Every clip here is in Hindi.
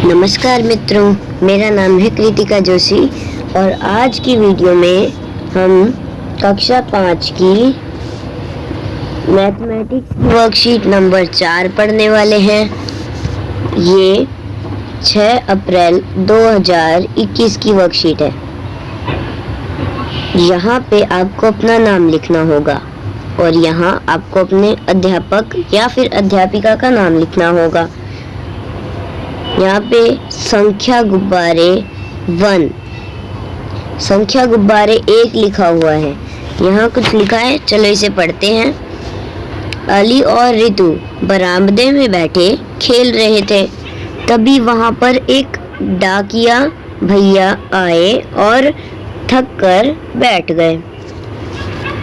नमस्कार मित्रों, मेरा नाम है कृतिका जोशी और आज की वीडियो में हम कक्षा 5 की मैथमेटिक्स वर्कशीट नंबर 4 पढ़ने वाले हैं। ये 6 अप्रैल 2021 की वर्कशीट है। यहाँ पे आपको अपना नाम लिखना होगा और यहाँ आपको अपने अध्यापक या फिर अध्यापिका का नाम लिखना होगा। यहाँ पे संख्या गुब्बारे 1, संख्या गुब्बारे 1 लिखा हुआ है। यहाँ कुछ लिखा है, चलो इसे पढ़ते हैं। अली और रितु बरामदे में बैठे खेल रहे थे, तभी वहाँ पर एक डाकिया भैया आए और थक कर बैठ गए।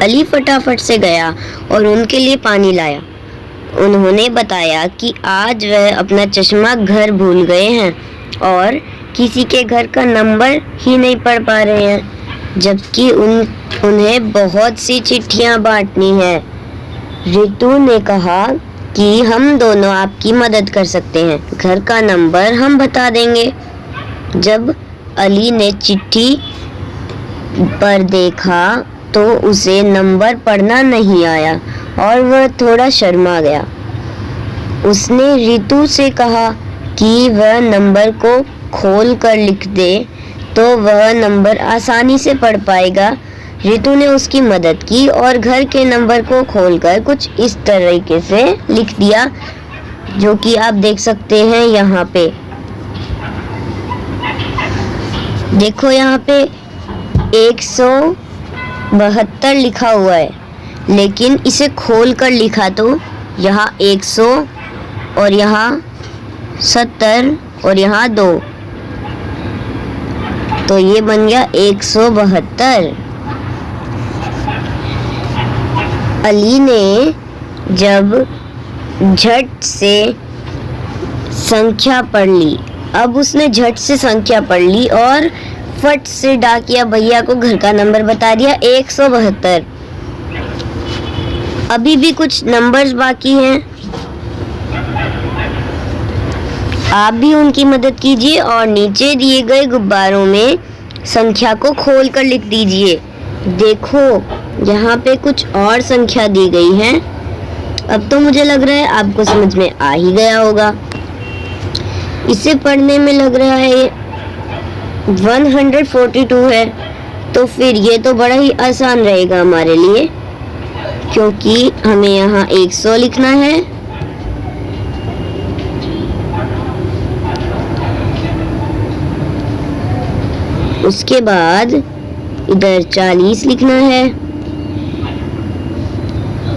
अली फटाफट से गया और उनके लिए पानी लाया। उन्होंने बताया कि आज वह अपना चश्मा घर भूल गए हैं और किसी के घर का नंबर ही नहीं पढ़ पा रहे हैं, जबकि उन्हें बहुत सी चिट्ठियां बांटनी है। रितु ने कहा कि हम दोनों आपकी मदद कर सकते हैं, घर का नंबर हम बता देंगे। जब अली ने चिट्ठी पर देखा तो उसे नंबर पढ़ना नहीं आया और वह थोड़ा शर्मा गया। उसने रितु से कहा कि वह नंबर को खोल कर लिख दे तो वह नंबर आसानी से पढ़ पाएगा। रितु ने उसकी मदद की और घर के नंबर को खोलकर कुछ इस तरीके से लिख दिया, जो कि आप देख सकते हैं यहाँ पे। देखो यहाँ पे 172 लिखा हुआ है, लेकिन इसे खोल कर लिखा तो यहाँ 100 और यहाँ 70 और यहाँ 2, तो ये बन गया 172। अली ने जब झट से संख्या पढ़ ली, अब उसने झट से संख्या पढ़ ली और फट से डाकिया भैया को घर का नंबर बता दिया 172। अभी भी कुछ नंबर्स बाकी हैं, आप भी उनकी मदद कीजिए और नीचे दिए गए गुब्बारों में संख्या को खोल कर लिख दीजिए। देखो यहाँ पे कुछ और संख्या दी गई है। अब तो मुझे लग रहा है आपको समझ में आ ही गया होगा। इसे पढ़ने में लग रहा है 142 है, तो फिर ये तो बड़ा ही आसान रहेगा हमारे लिए, क्योंकि हमें यहाँ 100 लिखना है, उसके बाद इधर 40 लिखना है,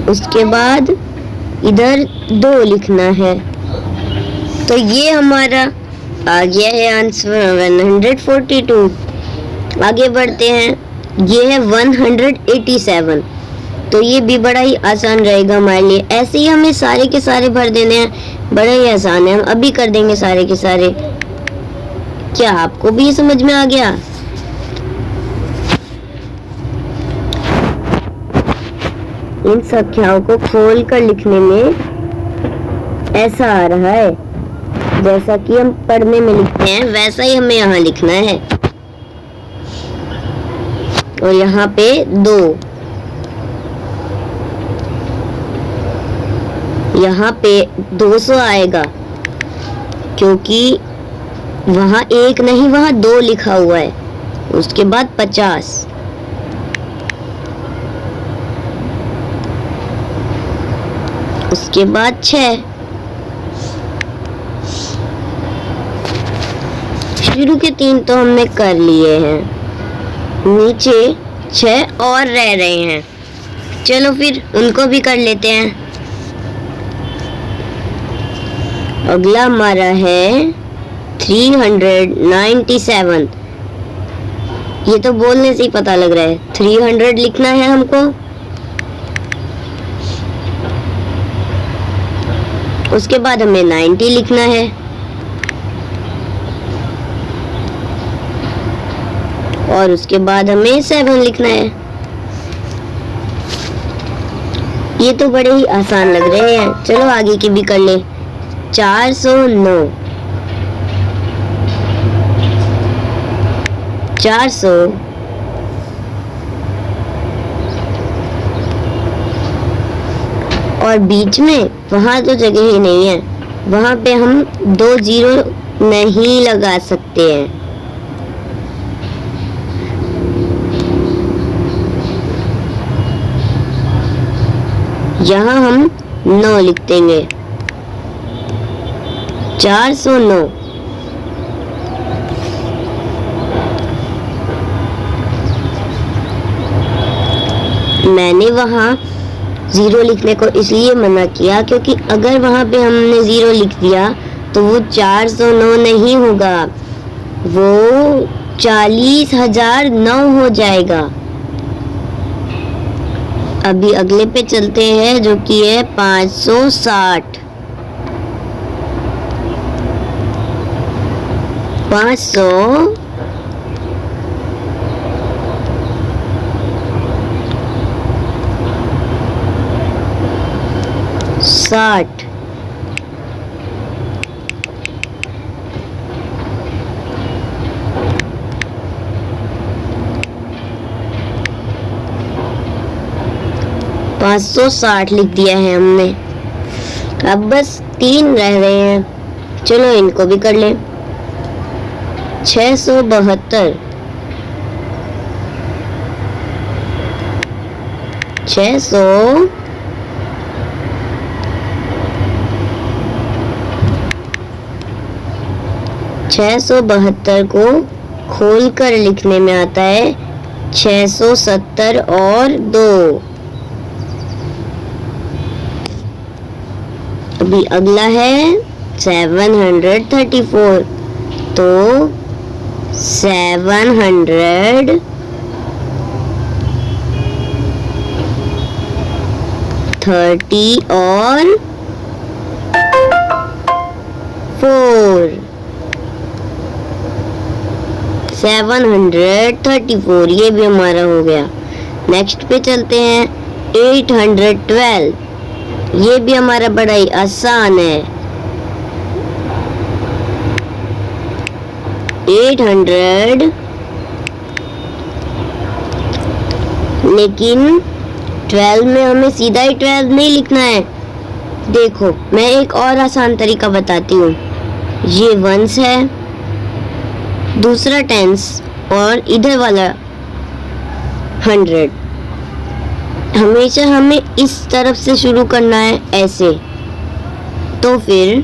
उसके बाद इधर 2 लिखना है। तो ये हमारा आ गया है आंसर 142। आगे बढ़ते हैं, ये है 187, तो ये भी बड़ा ही आसान रहेगा हमारे लिए। ऐसे ही हमें सारे के सारे भर देने हैं, बड़ा ही आसान है, हम अभी कर देंगे सारे के सारे। क्या आपको भी ये समझ में आ गया? इन संख्याओं को खोल कर लिखने में ऐसा आ रहा है, जैसा कि हम पढ़ने में लिखते हैं वैसा ही हमें यहाँ लिखना है। और यहाँ पे 2, यहाँ पे 200 आएगा, क्योंकि वहाँ 1 नहीं वहाँ 2 लिखा हुआ है। उसके बाद 50, उसके बाद 6, शुरू के 3 तो हमने कर लिए हैं, नीचे 6 और रह रहे हैं। चलो फिर उनको भी कर लेते हैं। अगला हमारा है 397। ये तो बोलने से ही पता लग रहा है 300 लिखना है हमको। उसके बाद हमें 90 लिखना है, और उसके बाद हमें 7 लिखना है। ये तो बड़े ही आसान लग रहे हैं, चलो आगे की भी कर ले। 409, 400 और बीच में वहां तो जगह ही नहीं है, वहां पे हम 2 जीरो नहीं लगा सकते हैं। यहाँ हम 9 लिख देंगे, 409। मैंने वहाँ 0 लिखने को इसलिए मना किया क्योंकि अगर वहाँ पे हमने 0 लिख दिया तो वो 409 नहीं होगा, वो 40,009 हो जाएगा। अभी अगले पे चलते हैं जो कि है 560। 500 60। पाँच सौ 60 लिख दिया है हमने। अब बस 3 रह रहे हैं, चलो इनको भी कर लें। 672 600 672 को खोलकर लिखने में आता है 670 और 2। अभी अगला है 734, तो 730 और 4। 734 ये भी हमारा हो गया। नेक्स्ट पे चलते हैं 812, ये भी हमारा बड़ा ही आसान है। 800, लेकिन 12 में हमें सीधा ही 12 नहीं लिखना है। देखो मैं एक और आसान तरीका बताती हूँ। ये वंस है, दूसरा टेंस और इधर वाला 100। हमेशा हमें इस तरफ से शुरू करना है, ऐसे। तो फिर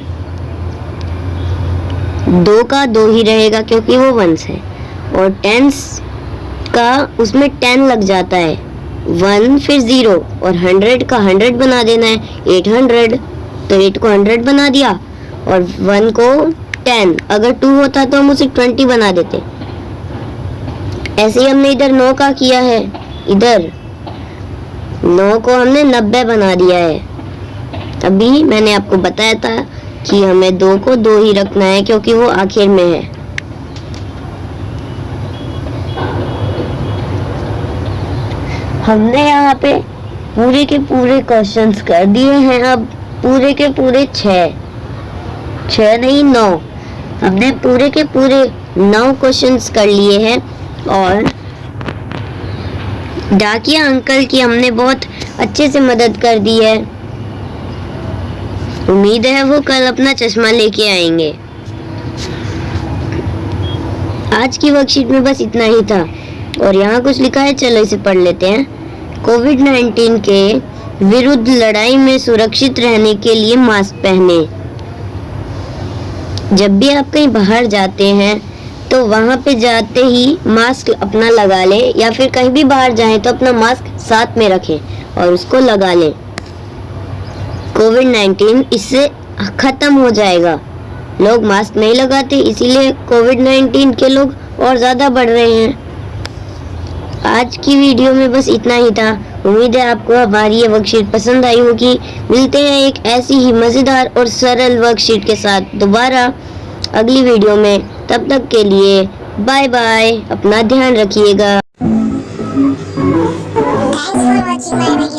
2 का 2 ही रहेगा क्योंकि वो वंस है, और टेंस का उसमें 10 लग जाता है। 1 फिर 0 और 100 का 100 बना देना है। 800, तो 8 को 100 बना दिया और 1 को 10। अगर 2 होता तो हम उसे 20 बना देते। ऐसे ही हमने इधर 9 का किया है, इधर 9 को हमने 90 बना दिया है। अभी मैंने आपको बताया था कि हमें 2 को 2 ही रखना है क्योंकि वो आखिर में है। हमने यहाँ पे पूरे के पूरे क्वेश्चंस कर दिए हैं। अब पूरे के पूरे 6 नहीं 9, हमने पूरे के पूरे 9 क्वेश्चंस कर लिए हैं। और डाकिया अंकल की हमने बहुत अच्छे से मदद कर दी है। उम्मीद है वो कल अपना चश्मा लेके आएंगे। आज की वर्कशीट में बस इतना ही था और यहाँ कुछ लिखा है, चलो इसे पढ़ लेते हैं। कोविड-19 के विरुद्ध लड़ाई में सुरक्षित रहने के लिए मास्क पहने। जब भी आप कहीं बाहर जाते हैं तो वहां पे जाते ही मास्क अपना लगा लें, या फिर कहीं भी बाहर जाएं तो अपना मास्क साथ में रखें और उसको लगा लें। कोविड-19 इससे खत्म हो जाएगा। लोग मास्क नहीं लगाते, इसीलिए कोविड-19 के लोग और ज़्यादा बढ़ रहे हैं। आज की वीडियो में बस इतना ही था। उम्मीद है आपको हमारी ये वर्कशीट पसंद आई होगी। मिलते हैं एक ऐसी ही मज़ेदार और सरल वर्कशीट के साथ दोबारा अगली वीडियो में। तब तक के लिए बाय बाय, अपना ध्यान रखिएगा। Thanks for watching my video.